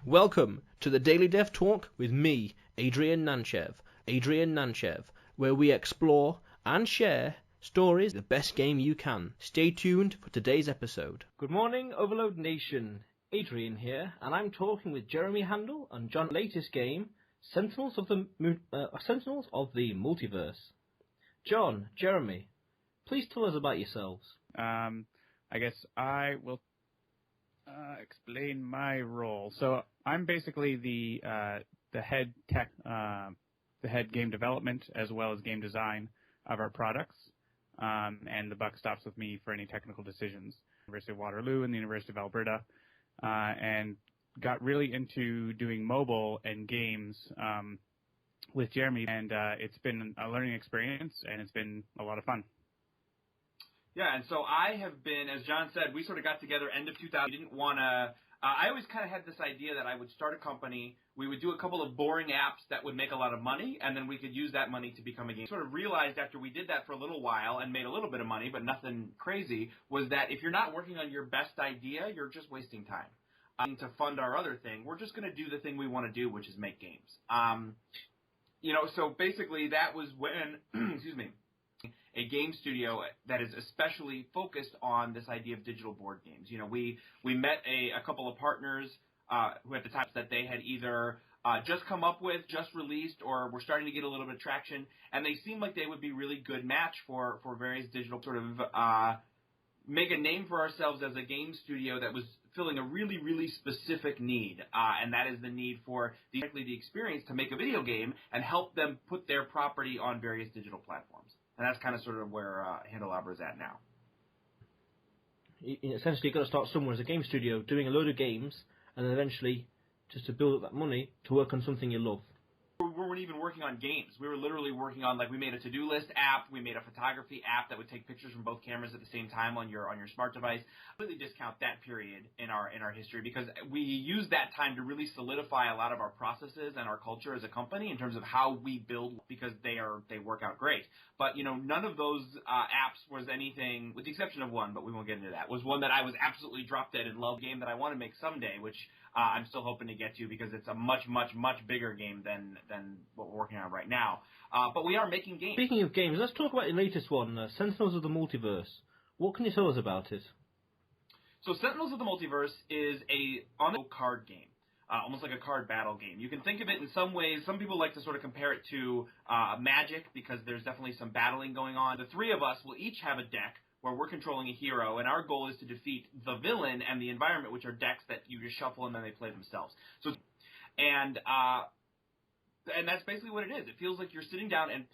Welcome to the Daily Dev Talk with me, Adrian Nantchev, where we explore and share stories of the best game you can. Stay tuned for today's episode. Good morning, Overload Nation. Adrian here, and I'm talking with Jeremy Handel on John's latest game, Sentinels of the Multiverse. John, Jeremy, please tell us about yourselves. I guess I will explain my role. So I'm basically the head tech, the head game development as well as game design of our products, and the buck stops with me for any technical decisions. University of Waterloo and the University of Alberta, and got really into doing mobile and games with Jeremy, and it's been a learning experience, and it's been a lot of fun. Yeah, and so I have been, as John said, we sort of got together end of 2000. We didn't want to, I always kind of had this idea that I would start a company, we would do a couple of boring apps that would make a lot of money, and then we could use that money to become a game. Sort of realized after we did that for a little while and made a little bit of money, but nothing crazy, was that if you're not working on your best idea, you're just wasting time. To fund our other thing, we're just going to do the thing we want to do, which is make games. So basically that was when, excuse me, a game studio that is especially focused on this idea of digital board games. You know, we met a couple of partners who at the time that they had either just come up with, just released, or were starting to get a little bit of traction, and they seemed like they would be really good match for various digital sort of make a name for ourselves as a game studio that was filling a really, really specific need, and that is the need for the experience to make a video game and help them put their property on various digital platforms. And that's kind of sort of where Handel is at now. Essentially, you've got to start somewhere as a game studio, doing a load of games, and then eventually, just to build up that money, to work on something you love. We weren't even working on games. We were literally working on, we made a to-do list app, we made a photography app that would take pictures from both cameras at the same time on your smart device. I really discount that period in our history because we used that time to really solidify a lot of our processes and our culture as a company in terms of how we build, because they work out great. But none of those apps was anything, with the exception of one, but we won't get into that, was one that I was absolutely drop dead in love, game that I want to make someday, which I'm still hoping to get to because it's a much, much, much bigger game than what we're working on right now. But we are making games. Speaking of games, let's talk about your latest one, Sentinels of the Multiverse. What can you tell us about it? So Sentinels of the Multiverse is a on-the-go card game, almost like a card battle game. You can think of it in some ways. Some people like to sort of compare it to Magic because there's definitely some battling going on. The three of us will each have a deck where we're controlling a hero, and our goal is to defeat the villain and the environment, which are decks that you just shuffle and then they play themselves. So, and that's basically what it is. It feels like you're sitting down and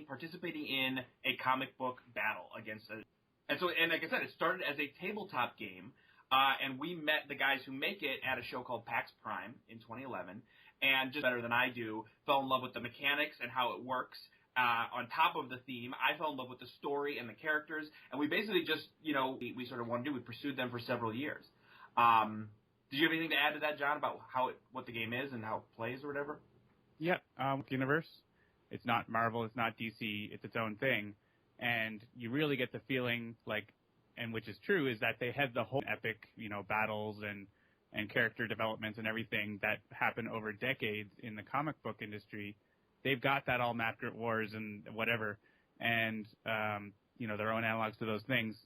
participating in a comic book battle against a... And like I said, it started as a tabletop game, and we met the guys who make it at a show called PAX Prime in 2011, and just better than I do, fell in love with the mechanics and how it works. On top of the theme, I fell in love with the story and the characters, and we basically just, we sort of wanted to do. We pursued them for several years. Did you have anything to add to that, John, about what the game is and how it plays or whatever? Yeah, Universe. It's not Marvel, it's not DC, it's its own thing. And you really get the feeling, and which is true, is that they had the whole epic, battles and character developments and everything that happen over decades in the comic book industry. They've got that all mapped at Wars and whatever, and their own analogs to those things.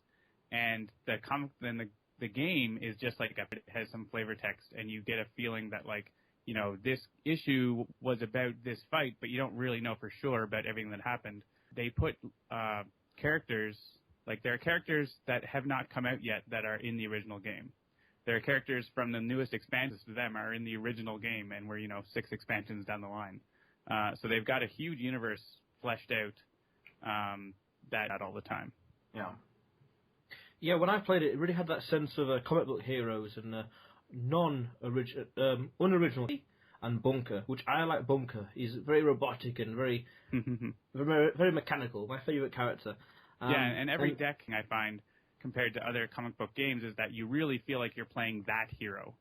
And the comic, then the game is just it has some flavor text, and you get a feeling that this issue was about this fight, but you don't really know for sure about everything that happened. They put characters, there are characters that have not come out yet that are in the original game. There are characters from the newest expansions to them are in the original game, and we're 6 expansions down the line. So they've got a huge universe fleshed out that all the time. Yeah. Yeah, when I played it, it really had that sense of comic book heroes and unoriginal and Bunker, which I like Bunker. He's very robotic and very, very mechanical. My favorite character. And every deck I find, compared to other comic book games, is that you really feel like you're playing that hero.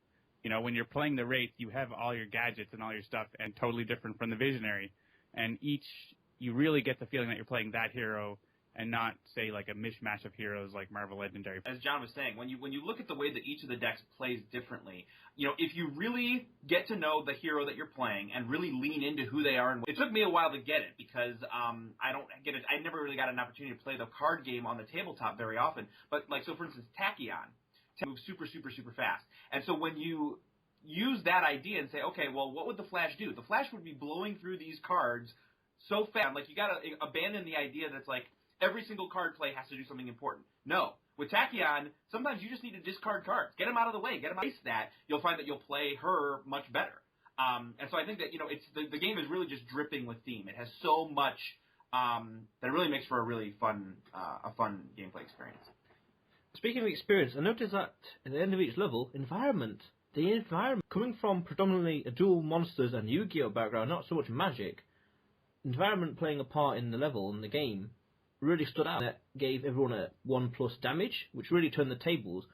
When you're playing the Wraith, you have all your gadgets and all your stuff, and totally different from the Visionary. And you really get the feeling that you're playing that hero and not, say, like a mishmash of heroes like Marvel Legendary. As John was saying, when you look at the way that each of the decks plays differently, if you really get to know the hero that you're playing and really lean into who they are, and it took me a while to get it because I don't get it. I never really got an opportunity to play the card game on the tabletop very often. But so for instance, Tachyon moves super, super, super fast, and so when you use that idea and say, okay, well, what would the Flash do? The Flash would be blowing through these cards so fast. Like, you got to abandon the idea that's like every single card play has to do something important. No. With Tachyon, sometimes you just need to discard cards. Get them out of the way. Get them out of that. You'll find that you'll play her much better. And so I think that, it's the game is really just dripping with theme. It has so much that it really makes for a really fun gameplay experience. Speaking of experience, I noticed that at the end of each level, the environment, coming from predominantly a dual monsters and Yu-Gi-Oh background, not so much magic, environment playing a part in the level and the game really stood out. That gave everyone a 1+ damage, which really turned the tables.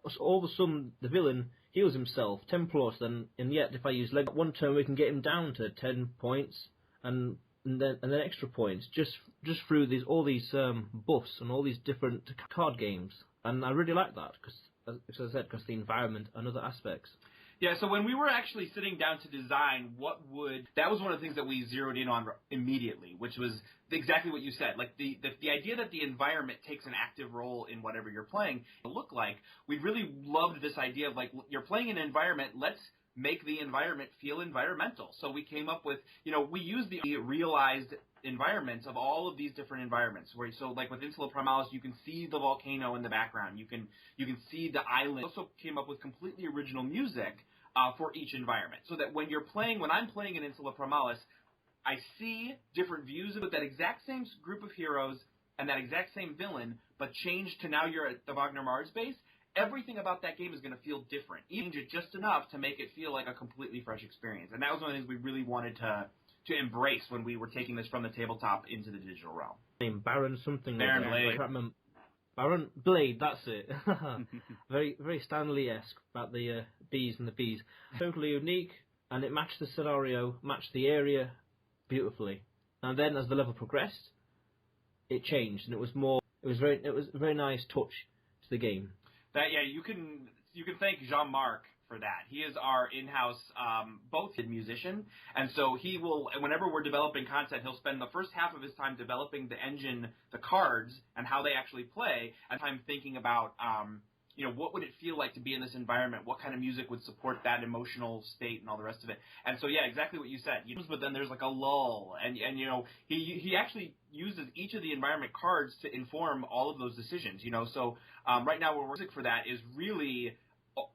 So all of a sudden, the villain heals himself 10+, and yet if I use leg one turn, we can get him down to 10 points, and then extra points just through all these buffs and all these different card games. And I really like that because, as I said, because the environment and other aspects. Yeah, so when we were actually sitting down to design that was one of the things that we zeroed in on immediately, which was exactly what you said. Like, the idea that the environment takes an active role in whatever you're playing look like. We really loved this idea of, like, you're playing an environment, let's make the environment feel environmental. So we came up with, we used the realized environments of all of these different environments. Like with Insula Primalis, you can see the volcano in the background. You can see the island. We also came up with completely original music for each environment, so that when I'm playing in Insula Primalis, I see different views of that exact same group of heroes and that exact same villain, but changed to now you're at the Wagner Mars base. Everything about that game is going to feel different. Change it just enough to make it feel like a completely fresh experience. And that was one of the things we really wanted to embrace when we were taking this from the tabletop into the digital realm. Name Baron something. Baron like Blade. I can't remember. Baron Blade, that's it. Very, very Stanley-esque about the bees and the bees. Totally unique, and it matched the scenario, matched the area beautifully. And then as the level progressed, it changed, and it was a very nice touch to the game. You can thank Jean-Marc for that. He is our in-house both musician, and so he will, whenever we're developing content, he'll spend the first half of his time developing the engine, the cards, and how they actually play, and time thinking about what would it feel like to be in this environment, what kind of music would support that emotional state and all the rest of it. And so exactly what you said. But then there's like a lull, and he actually uses each of the environment cards to inform all of those decisions. So right now, what music for that is really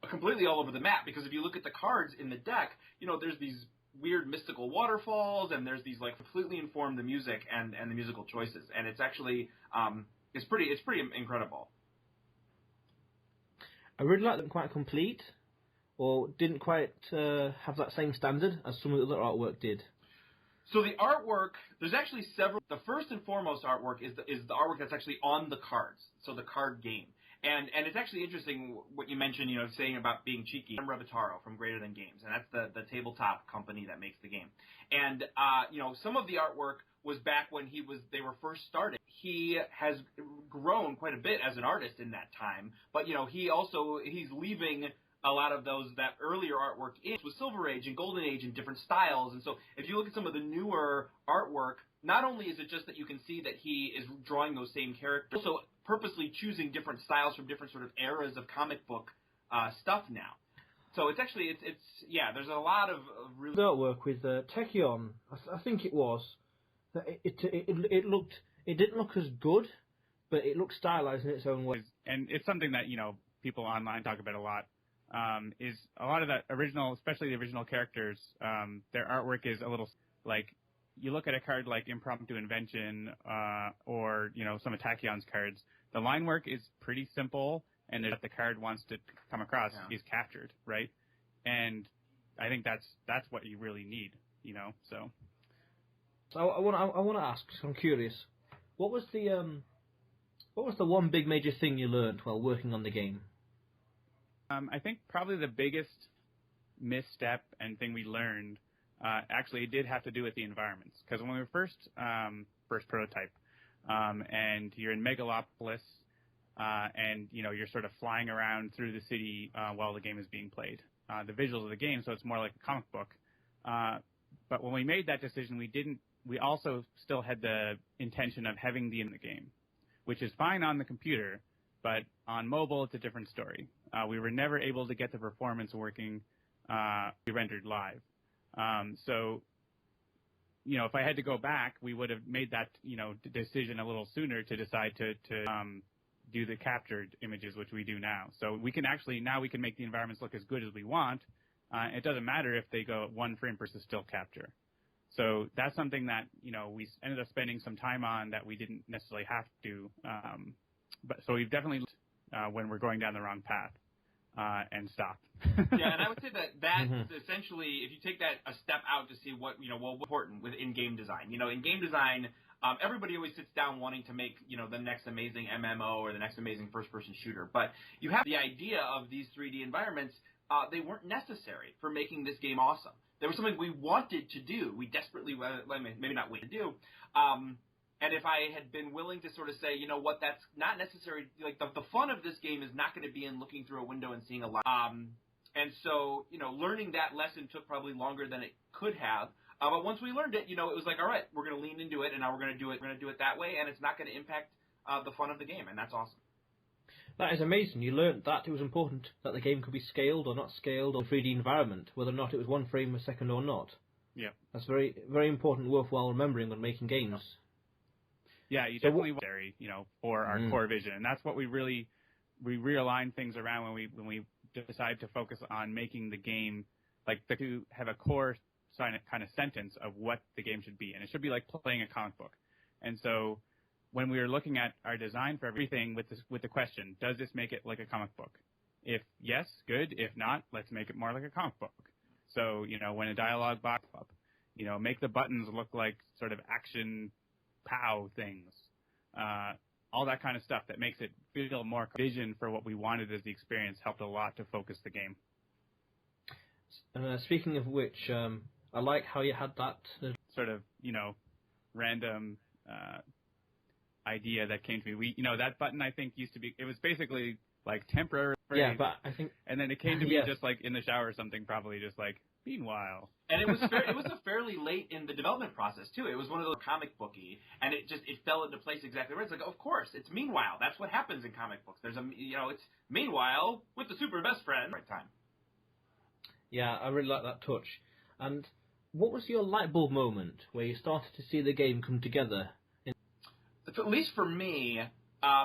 completely all over the map, because if you look at the cards in the deck, there's these weird mystical waterfalls, and there's these like completely inform the music and the musical choices, and it's actually it's pretty incredible. I really like them quite complete, or didn't quite have that same standard as some of the other artwork did. So the artwork, there's actually several. The first and foremost artwork is the artwork that's actually on the cards, so the card game. And it's actually interesting what you mentioned, saying about being cheeky. I'm Revataro from Greater Than Games, and that's the tabletop company that makes the game. And some of the artwork was back when they were first started. He has grown quite a bit as an artist in that time, but he's leaving a lot of that earlier artwork with Silver Age and Golden Age in different styles. And so if you look at some of the newer artwork, not only is it just that you can see that he is drawing those same characters, also purposely choosing different styles from different sort of eras of comic book stuff now. So it's actually, there's a lot of really... artwork with Tachyon, I think it was, that it didn't look as good, but it looked stylized in its own way. And it's something that, people online talk about a lot, is a lot of that original, especially the original characters, their artwork is a little, like, you look at a card like Impromptu Invention, or, some of Tachyon's cards, the line work is pretty simple, and that the card wants to come across is captured, right? And I think that's what you really need, so. So I want to ask, because I'm curious, what was the one big major thing you learned while working on the game? I think probably the biggest misstep and thing we learned, actually it did have to do with the environments. Because when we were first prototype, and you're in Megalopolis, and you're sort of flying around through the city while the game is being played. The visuals of the game, so it's more like a comic book. But when we made that decision, we also still had the intention of having in the game, which is fine on the computer, but on mobile it's a different story. We were never able to get the performance working. We rendered live. So if I had to go back, we would have made that decision a little sooner to decide to do the captured images, which we do now. So we can make the environments look as good as we want. It doesn't matter if they go at 1 frame per still capture. So that's something that we ended up spending some time on that we didn't necessarily have to. But so we've definitely when we're going down the wrong path and stop. Yeah, and I would say that's essentially, if you take that a step out to see what's important in game design. In game design, everybody always sits down wanting to make the next amazing MMO or the next amazing first-person shooter. But you have the idea of these 3D environments. They weren't necessary for making this game awesome. They were something we wanted to do. We desperately, maybe not wait to do. And if I had been willing to sort of say, that's not necessary. Like the fun of this game is not going to be in looking through a window and seeing a lot. And so, learning that lesson took probably longer than it could have. But once we learned it, it was like, all right, we're going to lean into it, and now we're going to do it. We're going to do it that way, and it's not going to impact the fun of the game, and that's awesome. That is amazing. You learned that it was important that the game could be scaled or not scaled on a 3D environment, whether or not it was 1 frame a second or not. Yeah. That's very, very important, worthwhile remembering when making games. Yeah, you definitely for our core vision, and that's what we realign things around when we decide to focus on making the game to have a core kind of sentence of what the game should be, and it should be like playing a comic book. And so when we were looking at our design for everything with the question, does this make it like a comic book? If yes, good. If not, let's make it more like a comic book. So, when a dialogue box up, make the buttons look like sort of action POW things. All that kind of stuff that makes it feel more vision for what we wanted as the experience helped a lot to focus the game. Speaking of which, I like how you had that sort of, random idea that came to me. That button I think used to be, it was basically like temporary. Yeah, but I think. And then it came to me just like in the shower or something, probably just like, meanwhile. And it was a fairly late in the development process too. It was one of those comic booky, and it fell into place exactly right. It's like, of course, it's meanwhile. That's what happens in comic books. There's it's meanwhile with the super best friend. Right time. Yeah, I really like that touch. And what was your light bulb moment where you started to see the game come together? At least for me,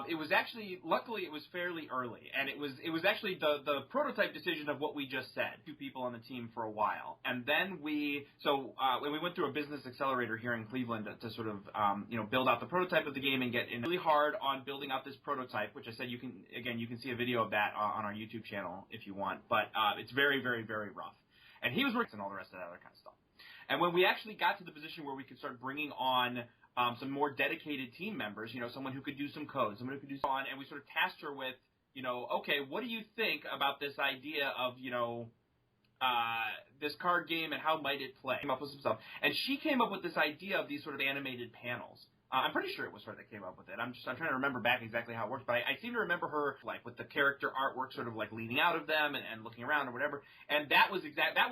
it was actually, luckily it was fairly early, and it was actually the prototype decision of what we just said. 2 people on the team for a while, and then when we went through a business accelerator here in Cleveland to sort of build out the prototype of the game and get in really hard on building out this prototype, which I said you can see a video of that on our YouTube channel if you want, but it's very, very, very rough. And he was working on all the rest of that other kind of stuff. And when we actually got to the position where we could start bringing on some more dedicated team members, someone who could do some code, someone who could do so on, and we sort of tasked her with, okay, what do you think about this idea of, this card game and how might it play? Came up with some stuff. And she came up with this idea of these sort of animated panels. I'm pretty sure it was her that came up with it. I'm trying to remember back exactly how it worked, but I seem to remember her with the character artwork sort of leaning out of them and looking around or whatever. And that was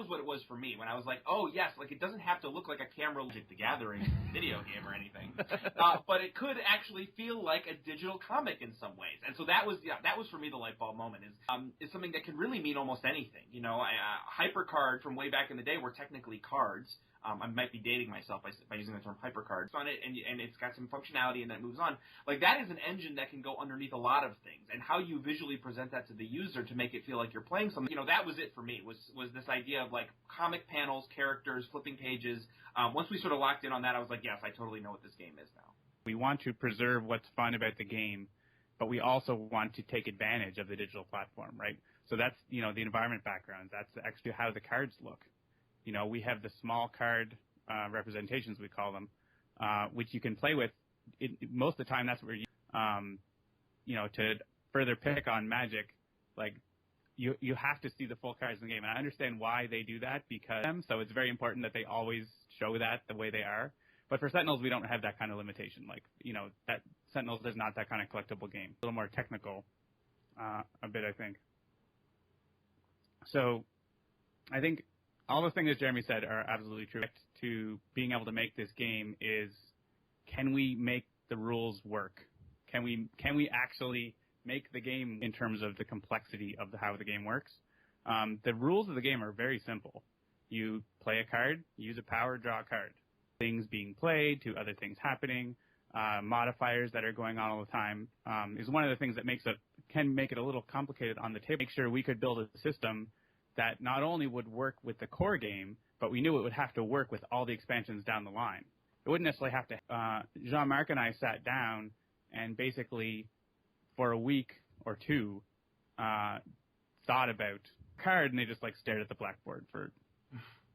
what it was for me when I was like, oh yes, it doesn't have to look like a camera Magic the Gathering video game or anything, but it could actually feel like a digital comic in some ways. And so that was for me the light bulb moment is something that can really mean almost anything. HyperCard from way back in the day were technically cards. I might be dating myself by using the term hypercard on it, and it's got some functionality and then it moves on. That is an engine that can go underneath a lot of things, and how you visually present that to the user to make it feel like you're playing something. That was it for me. Was this idea of comic panels, characters, flipping pages. Once we sort of locked in on that, I was like, yes, I totally know what this game is now. We want to preserve what's fun about the game, but we also want to take advantage of the digital platform, right? So that's the environment backgrounds. That's actually how the cards look. We have the small card representations, we call them, which you can play with. Most of the time, that's where to further pick on Magic, you have to see the full cards in the game. And I understand why they do that, so it's very important that they always show that the way they are. But for Sentinels, we don't have that kind of limitation. Like, that Sentinels is not that kind of collectible game. A little more technical, a bit, I think. So I think all the things that Jeremy said are absolutely true. To being able to make this game is, can we make the rules work? Can we actually make the game in terms of the complexity of how the game works? The rules of the game are very simple. You play a card, use a power, draw a card. Things being played to other things happening, modifiers that are going on all the time, is one of the things that can make it a little complicated on the table. Make sure we could build a system that not only would work with the core game, but we knew it would have to work with all the expansions down the line. It wouldn't necessarily have to. Jean-Marc and I sat down and basically, for a week or two, thought about card, and they just stared at the blackboard for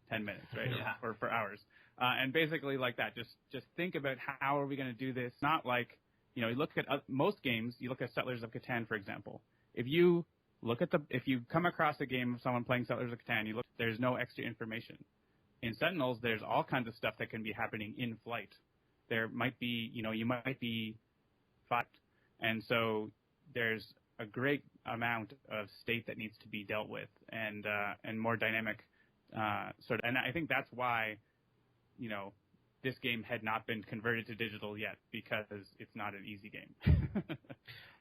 10 minutes, right? Yeah. Or for hours. And basically like that, just think about how are we going to do this? Not like, you look at most games, you look at Settlers of Catan, for example. If you come across a game of someone playing Settlers of Catan, there's no extra information. In Sentinels, there's all kinds of stuff that can be happening in flight. There might be, you might be fought. And so there's a great amount of state that needs to be dealt with and more dynamic and I think that's why, this game had not been converted to digital yet, because it's not an easy game.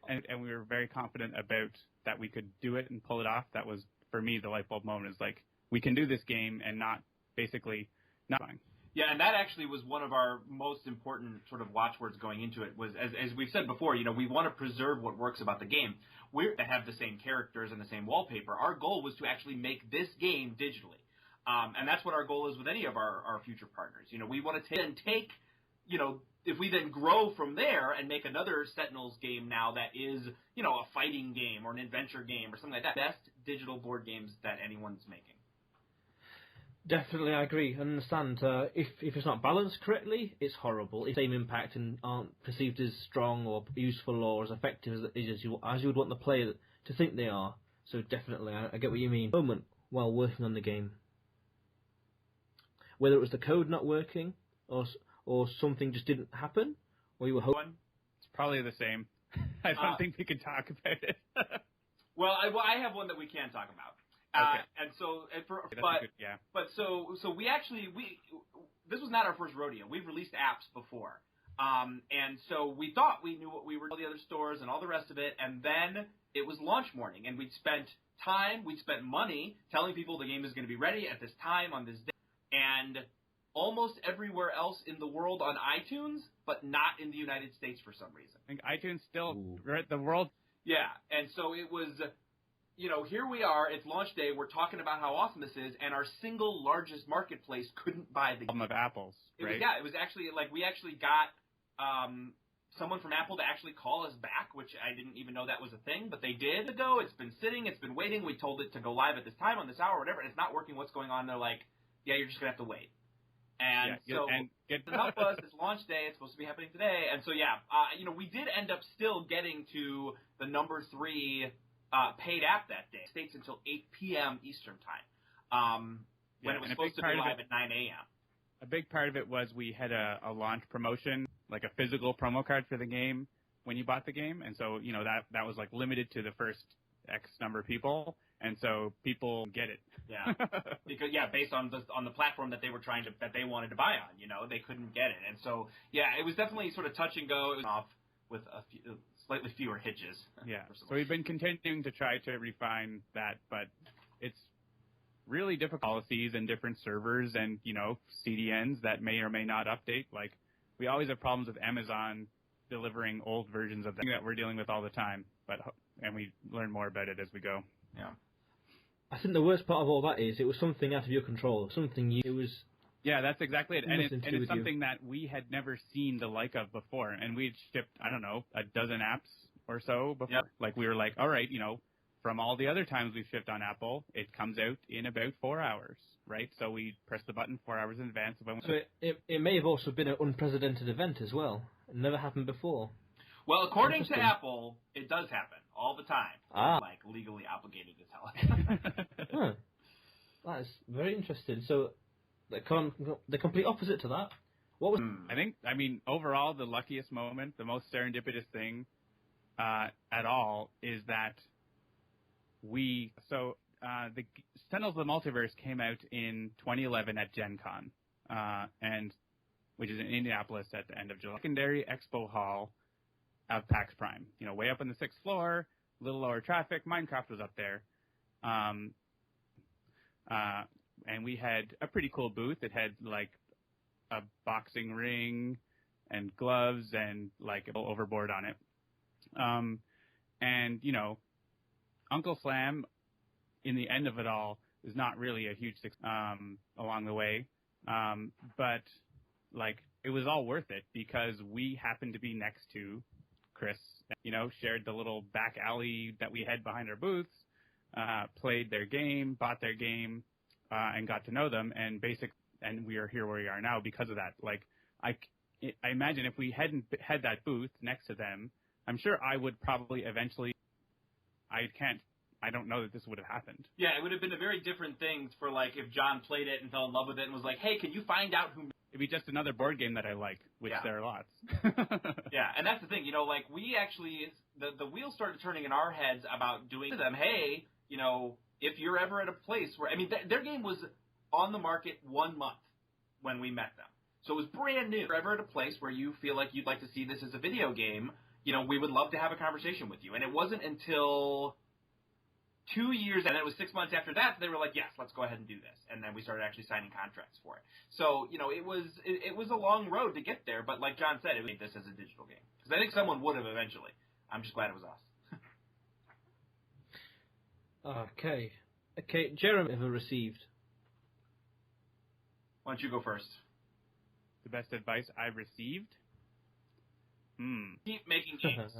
and we were very confident about that we could do it and pull it off. That was, for me, the light bulb moment, is we can do this game and not fine. Yeah, and that actually was one of our most important sort of watchwords going into it, was, as we've said before, we want to preserve what works about the game. We're to have the same characters and the same wallpaper. Our goal was to actually make this game digitally. And that's what our goal is with any of our future partners. We want to take, if we then grow from there and make another Sentinels game now that is, a fighting game or an adventure game or something like that, best digital board games that anyone's making. Definitely, I agree. I understand. If it's not balanced correctly, it's horrible. It's the same impact and aren't perceived as strong or useful or as effective as you would want the player to think they are. So definitely, I get what you mean. Moment while working on the game, whether it was the code not working or something just didn't happen, or you were hoping. It's probably the same. I don't think we can talk about it. Well, I have one that we can talk about. Okay. So we actually this was not our first rodeo. We've released apps before, and so we thought we knew what we were all the other stores and all the rest of it, and then it was launch morning, and we'd spent money telling people the game is going to be ready at this time on this day, and almost everywhere else in the world on iTunes, but not in the United States for some reason. I think iTunes still the world. Yeah, and so it was. Here we are, it's launch day, we're talking about how awesome this is, and our single largest marketplace couldn't buy the game. Of Apple's, right? It was actually, we actually got someone from Apple to actually call us back, which I didn't even know that was a thing, but they did. It's been sitting, it's been waiting, we told it to go live at this time, on this hour, whatever, and it's not working, what's going on? They're like, yeah, you're just going to have to wait. And help us, it's launch day, it's supposed to be happening today, and so we did end up still getting to the number 3 paid app that day. States until 8 p.m. Eastern time, when it was supposed to be live at 9 a.m. A big part of it was we had a launch promotion, like a physical promo card for the game when you bought the game, and so that was limited to the first X number of people, and so people get it. Yeah, because based on the platform that they were that they wanted to buy on, they couldn't get it, and so it was definitely sort of touch and go. It was off with a few. Slightly fewer hitches. Yeah. So we've been continuing to try to refine that, but it's really difficult. Policies and different servers and, CDNs that may or may not update. We always have problems with Amazon delivering old versions of that we're dealing with all the time, and we learn more about it as we go. Yeah. I think the worst part of all that is it was something out of your control, Yeah, that's exactly it. And it's something that we had never seen the like of before. And we'd shipped, I don't know, a dozen apps or so before. Yep. We were like, all right, from all the other times we've shipped on Apple, it comes out in about 4 hours, right? So we press the button 4 hours in advance. So it may have also been an unprecedented event as well. It never happened before. Well, according to Apple, it does happen all the time. Legally obligated to tell us. That is very interesting. So the complete opposite to that What was? I mean, overall, the luckiest moment, the most serendipitous thing at all is that the Sentinels of the Multiverse came out in 2011 at Gen Con, and which is in Indianapolis at the end of July. Secondary Expo Hall of PAX Prime. You know, way up on the 6th floor, a little lower traffic. Minecraft was up there. And we had a pretty cool booth. It had like a boxing ring and gloves and like an overboard on it. And, you know, Uncle Slam, in the end of it all, is not really a huge success along the way. But, like, it was all worth it because we happened to be next to Chris, you know, shared the little back alley that we had behind our booths, played their game, bought their game, and got to know them, and we are here where we are now because of that. Like, I imagine if we hadn't had that booth next to them, I'm sure I would probably eventually, I don't know that this would have happened. Yeah, it would have been a very different thing for, like, if John played it and fell in love with it and was like, hey, can you find out who... It'd be just another board game that I like, which there are lots. Yeah, and that's the thing, you know, like, we actually, the wheels started turning in our heads about doing to them, hey, you know, if you're ever at a place where, I mean, their game was on the market 1 month when we met them. So it was brand new. If you're ever at a place where you feel like you'd like to see this as a video game, you know, we would love to have a conversation with you. And it wasn't until 2 years, and it was 6 months after that, they were like, yes, let's go ahead and do this. And then we started actually signing contracts for it. So, you know, it was a long road to get there, but like John said, it made this as a digital game. Because I think someone would have eventually. I'm just glad it was us. Okay, Jeremy ever received? Why don't you go first? The best advice I've received? Keep making games.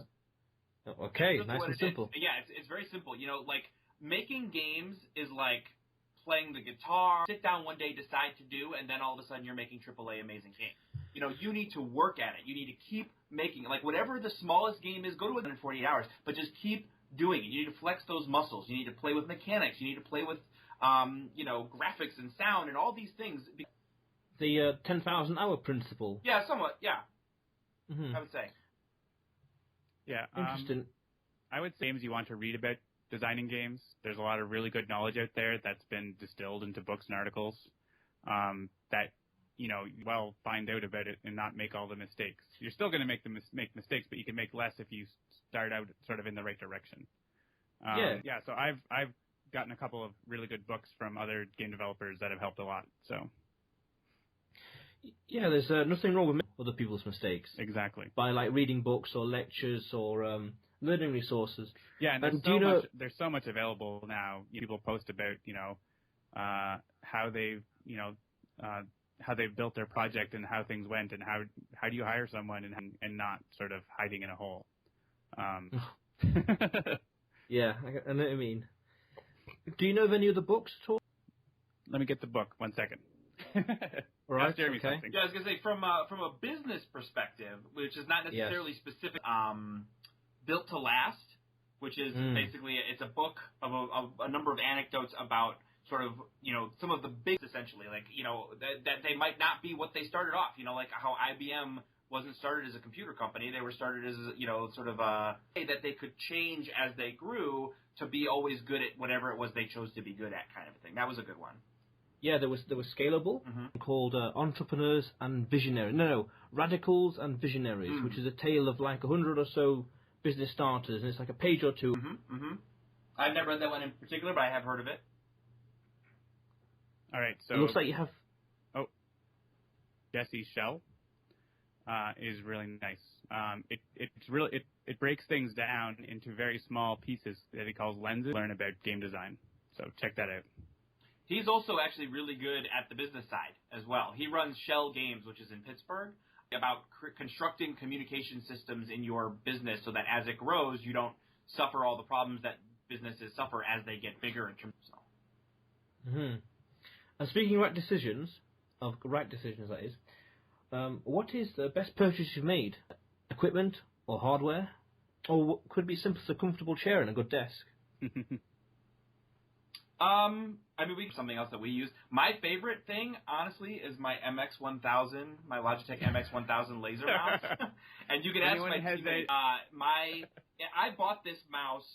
Okay, nice and simple. It's very simple. You know, like, making games is like playing the guitar, sit down one day, decide to do, and then all of a sudden you're making AAA amazing games. You know, you need to work at it. You need to keep making it. Like, whatever the smallest game is, go to it in 48 hours, but just keep doing it. You need to flex those muscles. You need to play with mechanics. You need to play with, you know, graphics and sound and all these things. The 10,000 hour principle. Yeah, somewhat, yeah. Mm-hmm. I would say. Yeah. Interesting. I would say games you want to read about designing games. There's a lot of really good knowledge out there that's been distilled into books and articles that, you know, well, find out about it and not make all the mistakes. You're still going to make mistakes, but you can make less if you start out sort of in the right direction. Yeah. So I've gotten a couple of really good books from other game developers that have helped a lot. So. Yeah, there's nothing wrong with other people's mistakes. Exactly. By like reading books or lectures or learning resources. Yeah, and there's so much available now. People post about, you know, how they've built their project and how things went and how do you hire someone and not sort of hiding in a hole. Yeah, I know what I mean. Do you know of any other books at all? Let me get the book. 1 second. All right, Jeremy okay. something. Yeah, I was gonna say from a business perspective, which is not necessarily specific, Built to Last, which is basically it's a book of a number of anecdotes about sort of, you know, some of the big, essentially, like, you know, that they might not be what they started off, you know, like how IBM wasn't started as a computer company. They were started as, you know, sort of a way that they could change as they grew to be always good at whatever it was they chose to be good at, kind of a thing. That was a good one. Yeah, there was Scalable, called Entrepreneurs and Visionaries. No, Radicals and Visionaries, which is a tale of like 100 or so business starters, and it's like a page or two. I've never read that one in particular, but I have heard of it. All right, so it looks like you have. Oh, Jesse's Shell is really nice. It breaks things down into very small pieces that he calls lenses. Learn about game design. So check that out. He's also actually really good at the business side as well. He runs Shell Games, which is in Pittsburgh, about constructing communication systems in your business so that as it grows, you don't suffer all the problems that businesses suffer as they get bigger in terms of. And speaking of right decisions, that is, what is the best purchase you've made? Equipment or hardware? Or could it be simple as a comfortable chair and a good desk? I mean, something else that we use. My favorite thing, honestly, is my MX1000, my Logitech MX1000 laser mouse. And you can ask my teammate. I bought this mouse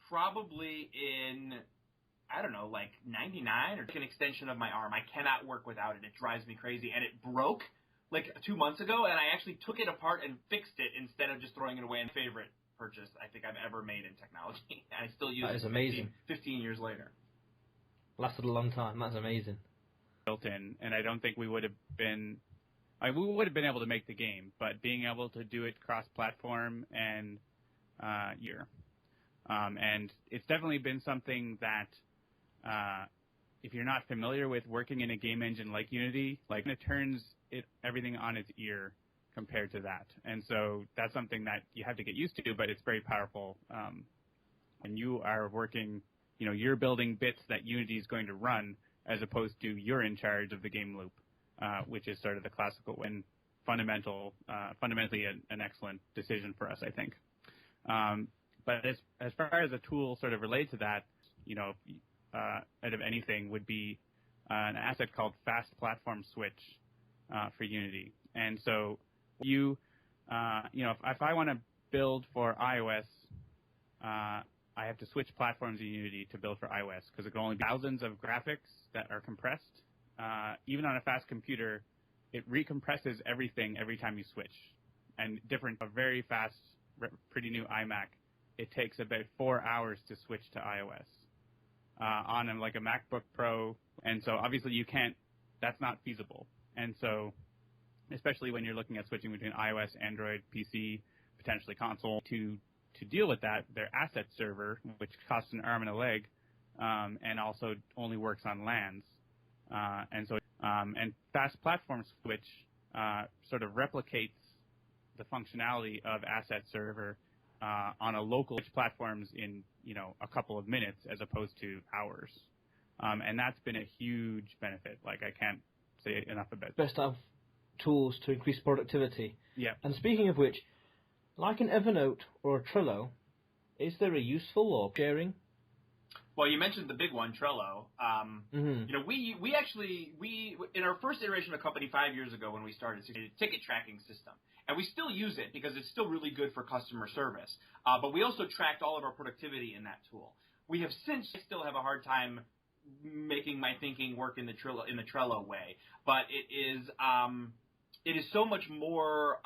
probably in, I don't know, like 99 or an extension of my arm. I cannot work without it. It drives me crazy. And it broke like 2 months ago, and I actually took it apart and fixed it instead of just throwing it away. And favorite purchase I think I've ever made in technology. I still use it. That is amazing. 15 years later. Lasted a long time. That's amazing. Built in, and I don't think we would have been. We would have been able to make the game, but being able to do it cross-platform and and it's definitely been something that if you're not familiar with working in a game engine like Unity, like it turns everything on its ear compared to that. And so that's something that you have to get used to, but it's very powerful. And you are working, you're building bits that Unity is going to run as opposed to you're in charge of the game loop, which is sort of the classical and fundamentally an excellent decision for us, I think. But as far as a tool sort of related to that, out of anything would be an asset called Fast Platform Switch for Unity. And so if I want to build for iOS, I have to switch platforms in Unity to build for iOS because it can only be thousands of graphics that are compressed. Even on a fast computer, it recompresses everything every time you switch. And a very fast, pretty new iMac, it takes about 4 hours to switch to iOS. On a MacBook Pro, and so obviously that's not feasible. And so, especially when you're looking at switching between iOS, Android, PC, potentially console, to deal with that, their asset server, which costs an arm and a leg, and also only works on LANs. And Fast Platform Switch sort of replicates the functionality of asset server on a local platforms in a couple of minutes as opposed to hours, and that's been a huge benefit. I can't say enough about it. Best to have tools to increase productivity. Yeah. And speaking of which, like an Evernote or a Trello, is there a useful or sharing? Well, you mentioned the big one, Trello. We actually in our first iteration of the company 5 years ago when we started, it's a ticket tracking system, and we still use it because it's still really good for customer service. But we also tracked all of our productivity in that tool. We have since still have a hard time making my thinking work in the Trello way, but it is so much more.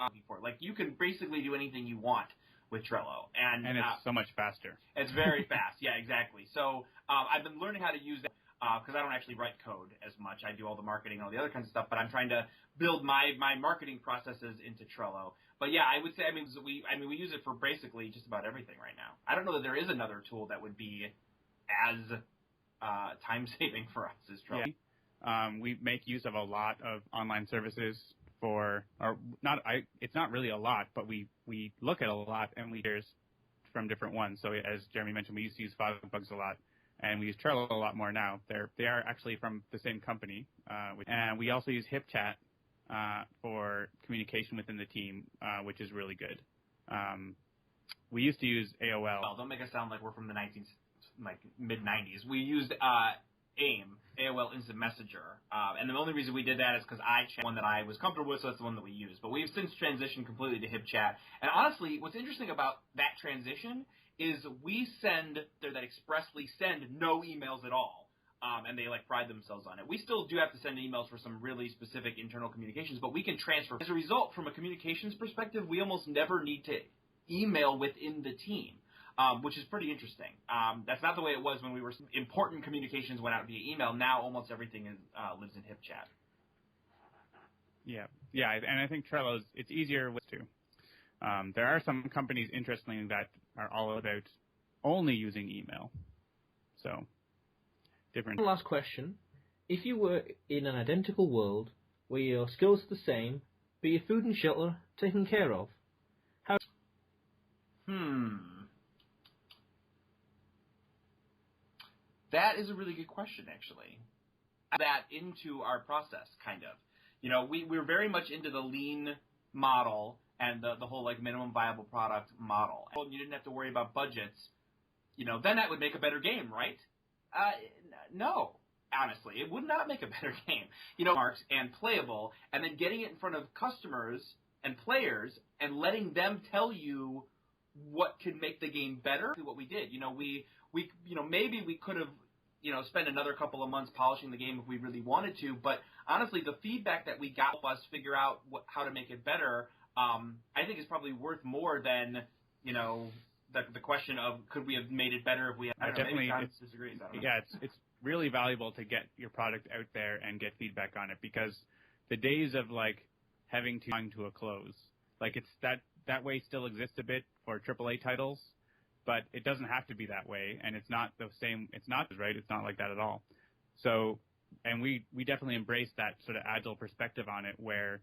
You can basically do anything you want with Trello, and it's so much faster. It's very fast. Yeah, exactly. So I've been learning how to use that because I don't actually write code as much. I do all the marketing and all the other kinds of stuff, but I'm trying to build my marketing processes into Trello. But yeah, I would say we use it for basically just about everything right now. I don't know that there is another tool that would be as time saving for us as Trello. Yeah. We make use of a lot of online services it's not really a lot, but we look at a lot and we hear from different ones. So as Jeremy mentioned, we used to use Fogbugs a lot, and we use Trello a lot more now. They are actually from the same company, and we also use HipChat for communication within the team, which is really good. We used to use AOL. Well, don't make us sound like we're from the mid-90s. We used AIM, AOL Instant Messenger, and the only reason we did that is because I chose one that I was comfortable with, so that's the one that we used. But we've since transitioned completely to HipChat. And honestly, what's interesting about that transition is that expressly send no emails at all, and they pride themselves on it. We still do have to send emails for some really specific internal communications, but we can transfer. As a result, from a communications perspective, we almost never need to email within the team. Which is pretty interesting. That's not the way it was when important communications went out via email. Now almost everything lives in HipChat. Yeah, and I think Trello's it's easier to. There are some companies, interestingly, that are all about only using email. So different. One last question: if you were in an identical world where your skills are the same, but your food and shelter taken care of, how? That is a really good question, actually. That into our process, kind of. We're very much into the lean model and the whole minimum viable product model. You didn't have to worry about budgets. then that would make a better game, right? No. Honestly, it would not make a better game. Marks and playable, and then getting it in front of customers and players and letting them tell you what can make the game better. What we did, we maybe we could have, spent another couple of months polishing the game if we really wanted to. But honestly, the feedback that we got helped us figure out how to make it better. I think is probably worth more than the question of could we have made it better if we had. I don't know, definitely maybe John disagrees. I don't know. Yeah, it's really valuable to get your product out there and get feedback on it, because the days of having to come to a close, it's that way still exists a bit for AAA titles, but it doesn't have to be that way, and it's not the same. It's not right. It's not like that at all. So, and we definitely embrace that sort of agile perspective on it, where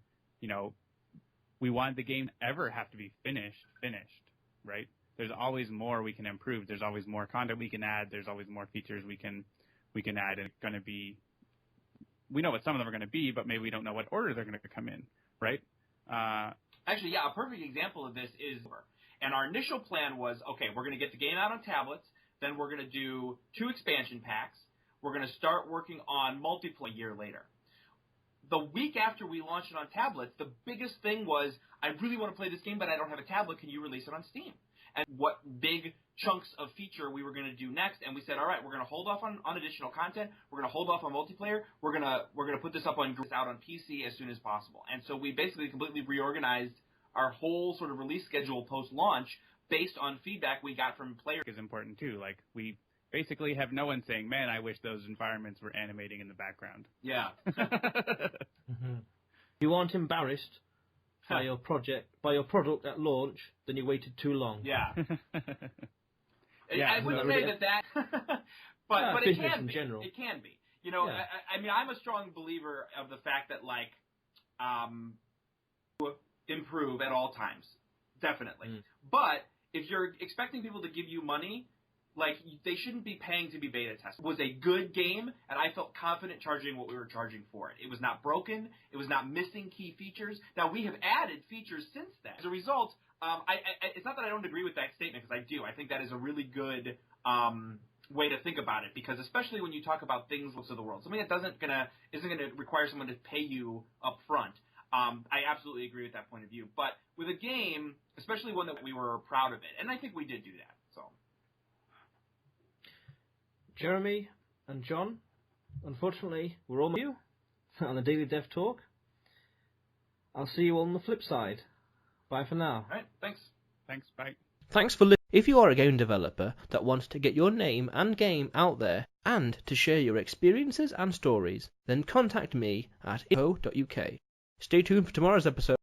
we want the game to ever have to be finished, right? There's always more we can improve. There's always more content we can add. There's always more features we can add. And it's going to be, we know what some of them are going to be, but maybe we don't know what order they're going to come in, right? Actually, yeah, a perfect example of this is, and our initial plan was, okay, we're going to get the game out on tablets, then we're going to do 2 expansion packs. We're going to start working on multiplayer a year later. The week after we launched it on tablets, the biggest thing was, I really want to play this game, but I don't have a tablet. Can you release it on Steam? And what big chunks of feature we were going to do next, and we said, all right, we're going to hold off on additional content. We're going to hold off on multiplayer. We're going to put this out on PC as soon as possible. And so we basically completely reorganized our whole sort of release schedule post-launch based on feedback we got from players. Is important too. We basically have no one saying, man, I wish those environments were animating in the background. Yeah. Mm-hmm. You aren't embarrassed by your product at launch, then you waited too long. Yeah. Yeah, I wouldn't say that but it can in be. general. It can be. Yeah. I mean, I'm a strong believer of the fact that improve at all times, definitely. But if you're expecting people to give you money, they shouldn't be paying to be beta tested. It was a good game, and I felt confident charging what we were charging for it. It was not broken. It was not missing key features. Now, we have added features since then. As a result, it's not that I don't agree with that statement, because I do. I think that is a really good way to think about it, because especially when you talk about things of the world, something that isn't gonna require someone to pay you up front. I absolutely agree with that point of view. But with a game, especially one that we were proud of it, and I think we did do that. So. Jeremy and John, unfortunately, we're all you on the Daily Dev Talk. I'll see you on the flip side. Bye for now. All right, thanks. Thanks, bye. Thanks for listening. If you are a game developer that wants to get your name and game out there and to share your experiences and stories, then contact me at info.uk. Stay tuned for tomorrow's episode.